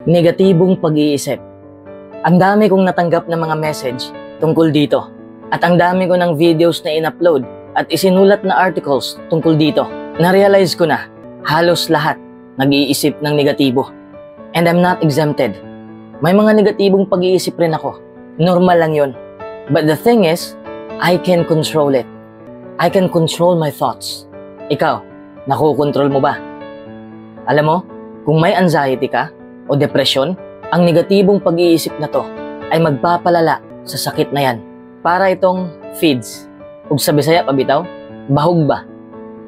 Negatibong pag-iisip. Ang dami kong natanggap ng mga message tungkol dito. At ang dami ko ng videos na in-upload at isinulat na articles tungkol dito. Na-realize ko na halos lahat nag-iisip ng negatibo. And I'm not exempted. May mga negatibong pag-iisip rin ako. Normal lang yun. But the thing is, I can control it. I can control my thoughts. Ikaw, nakokontrol mo ba? Alam mo, kung may anxiety ka o depression, ang negatibong pag-iisip na to ay magpapalala sa sakit na yan. Para itong feeds. Ug sa Bisaya pabitaw, bahog ba?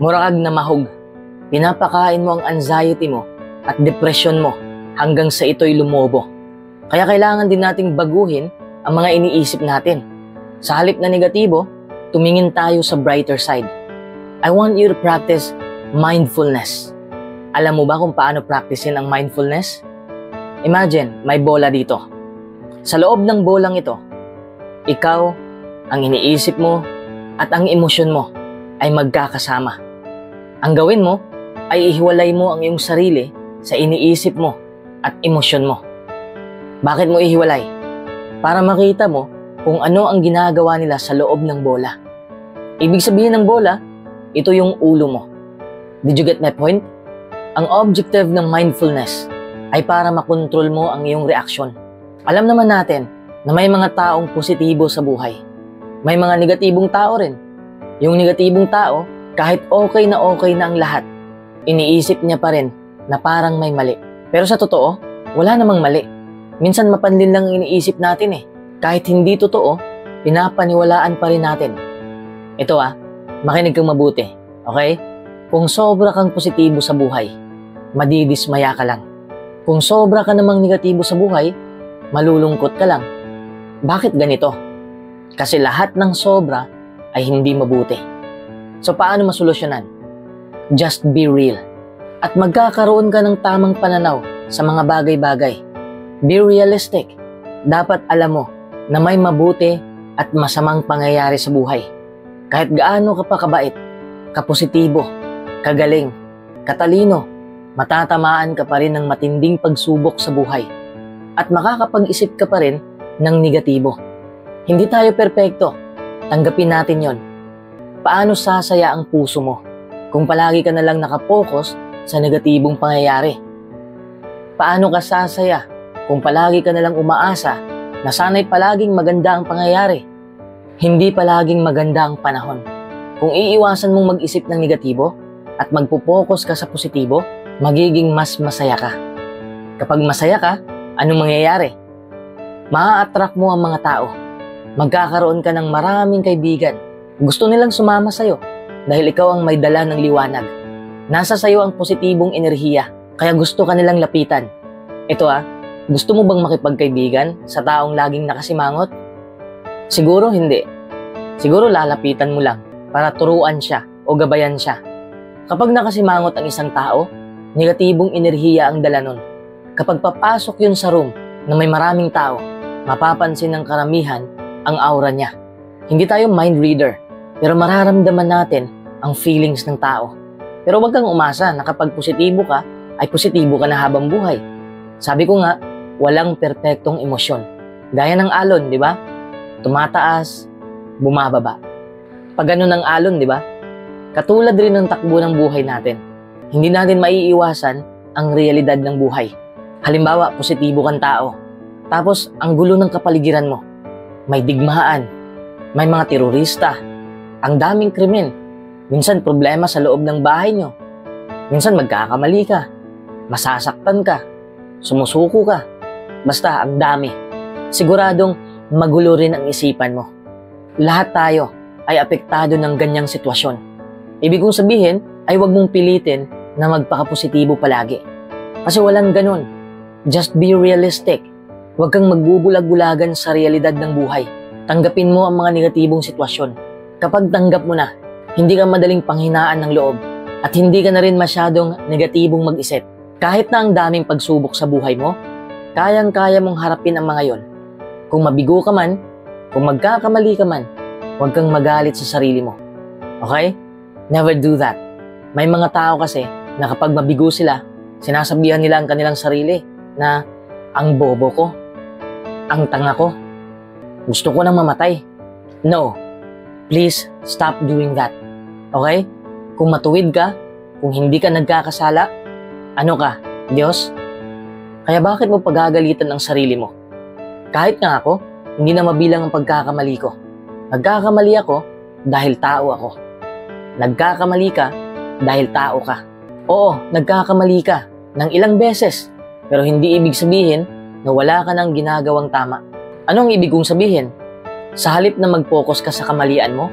Murag na mahog. Pinapakain mo ang anxiety mo at depression mo hanggang sa ito'y lumobo. Kaya kailangan din nating baguhin ang mga iniisip natin. Sa halip na negatibo, tumingin tayo sa brighter side. I want you to practice mindfulness. Alam mo ba kung paano practicein ang mindfulness? Imagine, may bola dito. Sa loob ng bolang ito, ikaw, ang iniisip mo, at ang emosyon mo ay magkakasama. Ang gawin mo ay ihiwalay mo ang iyong sarili sa iniisip mo at emosyon mo. Bakit mo ihiwalay? Para makita mo kung ano ang ginagawa nila sa loob ng bola. Ibig sabihin ng bola, ito yung ulo mo. Did you get my point? Ang objective ng mindfulness ay para makontrol mo ang iyong reaksyon. Alam naman natin na may mga taong positibo sa buhay. May mga negatibong tao rin. Yung negatibong tao, kahit okay na ang lahat, iniisip niya pa rin na parang may mali. Pero sa totoo, wala namang mali. Minsan mapanlin lang iniisip natin eh. Kahit hindi totoo, pinapaniwalaan pa rin natin. Ito makinig kang mabuti, okay? Kung sobra kang positibo sa buhay, madidismaya ka lang. Kung sobra ka namang negatibo sa buhay, malulungkot ka lang. Bakit ganito? Kasi lahat ng sobra ay hindi mabuti. So paano masolusyonan? Just be real. At magkakaroon ka ng tamang pananaw sa mga bagay-bagay. Be realistic. Dapat alam mo na may mabuti at masamang pangyayari sa buhay. Kahit gaano ka pa kabait, kapositibo, kagaling, katalino, matatamaan ka pa rin ng matinding pagsubok sa buhay. At makakapag-isip ka pa rin ng negatibo. Hindi tayo perpekto. Tanggapin natin yon. Paano sasaya ang puso mo kung palagi ka na lang nakapokus sa negatibong pangyayari? Paano ka sasaya kung palagi ka na lang umaasa na sana'y palaging maganda ang pangyayari? Hindi palaging maganda ang panahon. Kung iiwasan mong mag-isip ng negatibo at magpupokus ka sa positibo, magiging mas masaya ka. Kapag masaya ka, anong mangyayari? Maa-attract mo ang mga tao. Magkakaroon ka ng maraming kaibigan. Gusto nilang sumama sa'yo dahil ikaw ang may dala ng liwanag. Nasa sa'yo ang positibong enerhiya, kaya gusto ka nilang lapitan. Ito gusto mo bang makipagkaibigan sa taong laging nakasimangot? Siguro hindi. Siguro lalapitan mo lang para turuan siya o gabayan siya. Kapag nakasimangot ang isang tao, negatibong enerhiya ang dala nun. Kapag papasok yun sa room na may maraming tao, mapapansin ng karamihan ang aura niya. Hindi tayo mind reader, pero mararamdaman natin ang feelings ng tao. Pero wag kang umasa na kapag positibo ka, ay positibo ka na habang buhay. Sabi ko nga, walang perpektong emosyon. Gaya ng alon, di ba? Tumataas, bumababa. Pag ganun ang alon, di ba? Katulad rin ng takbo ng buhay natin. Hindi natin maiiwasan ang realidad ng buhay. Halimbawa, positibo kang tao. Tapos, ang gulo ng kapaligiran mo. May digmaan. May mga terorista. Ang daming krimen. Minsan, problema sa loob ng bahay nyo. Minsan, magkakamali ka. Masasaktan ka. Sumusuko ka. Basta, ang dami. Siguradong magulo rin ang isipan mo. Lahat tayo ay apektado ng ganyang sitwasyon. Ibig kong sabihin ay huwag mong pilitin na magpakapositibo palagi. Kasi walang ganun. Just be realistic. Huwag kang magbubulag-bulagan sa realidad ng buhay. Tanggapin mo ang mga negatibong sitwasyon. Kapag tanggap mo na, hindi ka madaling panghinaan ng loob at hindi ka na rin masyadong negatibong mag-isip. Kahit na ang daming pagsubok sa buhay mo, kayang-kaya mong harapin ang mga yon. Kung mabigo ka man, kung magkakamali ka man, huwag kang magalit sa sarili mo. Okay? Never do that. May mga tao kasi na kapag mabigo sila, sinasabihan nila ang kanilang sarili na Ang bobo ko. Ang tanga ko. Gusto ko nang mamatay. No. Please stop doing that. Okay? Kung matuwid ka, kung hindi ka nagkakasala, ano ka? Diyos? Kaya bakit mo pagagalitan ang sarili mo? Kahit nga ako, hindi na mabilang ang pagkakamali ko. Nagkakamali ako dahil tao ako. Nagkakamali ka dahil tao ka. Oo, nagkakamali ka ng ilang beses, pero hindi ibig sabihin na wala ka nang ginagawang tama. Anong ibig kong sabihin? Sa halip na mag-focus ka sa kamalian mo,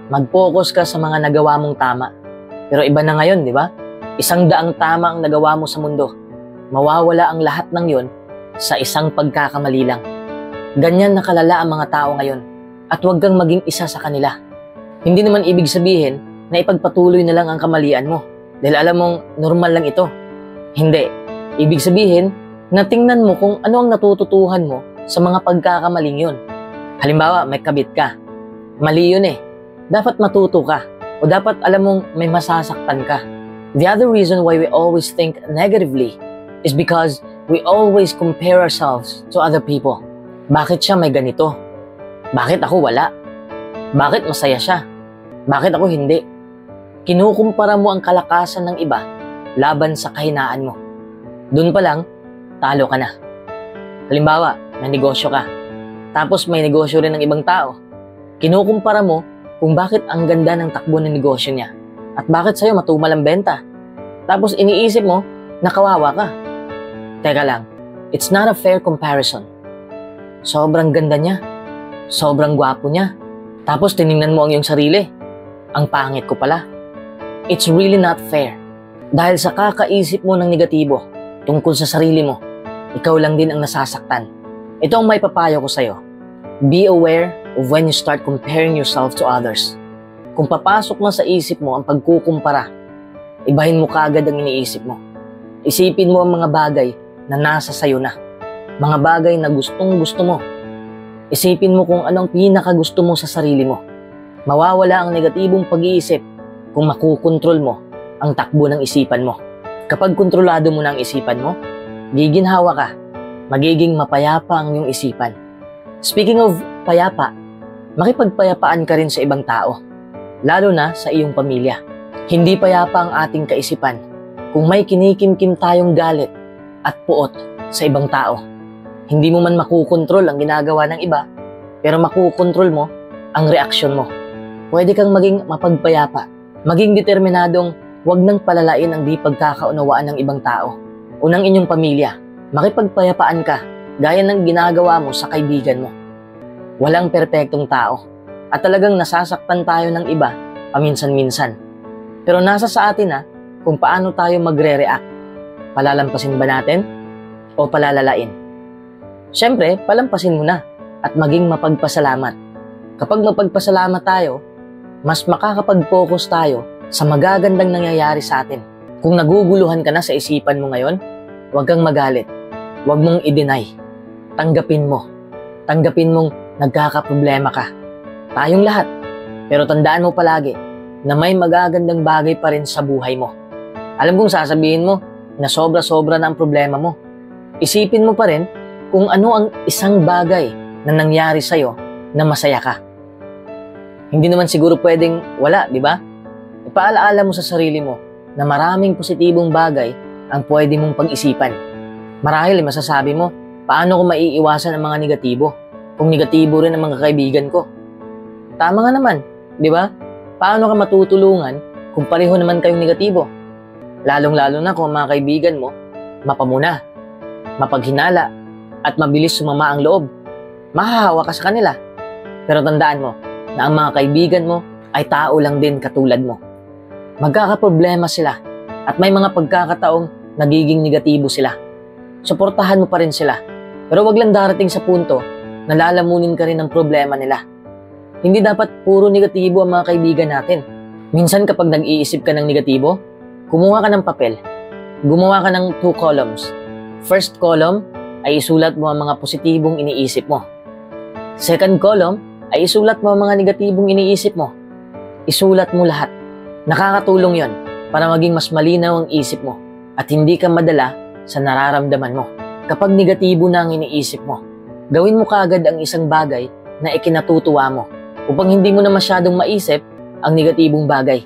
mag-focus ka sa mga nagawa mong tama. Pero iba na ngayon, di ba? 100 tama ang nagawa mo sa mundo. Mawawala ang lahat ng yon sa isang pagkakamali lang. Ganyan nakalala ang mga tao ngayon at huwag kang maging isa sa kanila. Hindi naman ibig sabihin na ipagpatuloy na lang ang kamalian mo dahil alam mong normal lang ito. Hindi. Ibig sabihin na tingnan mo kung ano ang natututuhan mo sa mga pagkakamaling yun. Halimbawa, may kabit ka. Mali yun eh. Dapat matuto ka o dapat alam mong may masasaktan ka. The other reason why we always think negatively is because we always compare ourselves to other people. Bakit siya may ganito? Bakit ako wala? Bakit masaya siya? Bakit ako hindi? Kinukumpara mo ang kalakasan ng iba laban sa kahinaan mo. Doon pa lang, talo ka na. Halimbawa, may negosyo ka. Tapos may negosyo rin ng ibang tao. Kinukumpara mo kung bakit ang ganda ng takbo ng negosyo niya at bakit sa'yo matumal ang benta. Tapos iniisip mo na kawawa ka. Teka lang, it's not a fair comparison. Sobrang ganda niya. Sobrang gwapo niya. Tapos tiningnan mo ang iyong sarili. Ang pangit ko pala. It's really not fair. Dahil sa kakaisip mo ng negatibo tungkol sa sarili mo, ikaw lang din ang nasasaktan. Ito ang may papayo ko sa'yo. Be aware of when you start comparing yourself to others. Kung papasok na sa isip mo ang pagkukumpara, ibahin mo kaagad ang iniisip mo. Isipin mo ang mga bagay na nasa sayo na. Mga bagay na gustong gusto mo. Isipin mo kung anong pinakagusto mo sa sarili mo. Mawawala ang negatibong pag-iisip kung makukontrol mo ang takbo ng isipan mo. Kapag kontrolado mo na ang isipan mo, giginhawa ka. Magiging mapayapa ang iyong isipan. Speaking of payapa, makipagpayapaan ka rin sa ibang tao, lalo na sa iyong pamilya. Hindi payapa ang ating kaisipan kung may kinikimkim tayong galit at puot sa ibang tao. Hindi mo man makukontrol ang ginagawa ng iba, pero makukontrol mo ang reaksyon mo. Pwede kang maging mapagpayapa, maging determinadong huwag nang palalain ang di pagkakaunawaan ng ibang tao o ng inyong pamilya. Makipagpayapaan ka gaya ng ginagawa mo sa kaibigan mo. Walang perpektong tao at talagang nasasaktan tayo ng iba paminsan-minsan. Pero nasa sa atin na kung paano tayo magre-react. Palalampasin ba natin o palalalain? Siyempre, palampasin mo na at maging mapagpasalamat. Kapag mapagpasalamat tayo, mas makakapag-focus tayo sa magagandang nangyayari sa atin. Kung naguguluhan ka na sa isipan mo ngayon, huwag kang magalit. Huwag mong i-deny. Tanggapin mo. Tanggapin mong nagkakaproblema ka. Tayong lahat. Pero tandaan mo palagi na may magagandang bagay pa rin sa buhay mo. Alam kong sasabihin mo na sobra-sobra na ang problema mo. Isipin mo pa rin kung ano ang isang bagay na nangyari sa'yo na masaya ka. Hindi naman siguro pwedeng wala, di ba? Ipaalaala mo sa sarili mo na maraming positibong bagay ang pwede mong pag-isipan. Marahil masasabi mo, paano ko maiiwasan ang mga negatibo? Kung negatibo rin ang mga kaibigan ko. Tama nga naman, di ba? Paano ka matutulungan kung pareho naman kayong negatibo? Lalong-lalo na kung mga kaibigan mo, mapamuna, mapaghinala, at mabilis sumama ang loob. Mahahawa ka sa kanila. Pero tandaan mo na ang mga kaibigan mo ay tao lang din katulad mo. Magkakaproblema sila at may mga pagkakataong nagiging negatibo sila. Suportahan mo pa rin sila. Pero wag lang darating sa punto na lalamunin ka rin ng problema nila. Hindi dapat puro negatibo ang mga kaibigan natin. Minsan kapag nag-iisip ka ng negatibo, kumuha ka ng papel. Gumawa ka ng 2 columns. First column ay isulat mo ang mga positibong iniisip mo. Second column ay isulat mo ang mga negatibong iniisip mo. Isulat mo lahat. Nakakatulong yon para maging mas malinaw ang isip mo at hindi ka madala sa nararamdaman mo. Kapag negatibo na ang iniisip mo, gawin mo kaagad ang isang bagay na ikinatutuwa mo upang hindi mo na masyadong maisip ang negatibong bagay.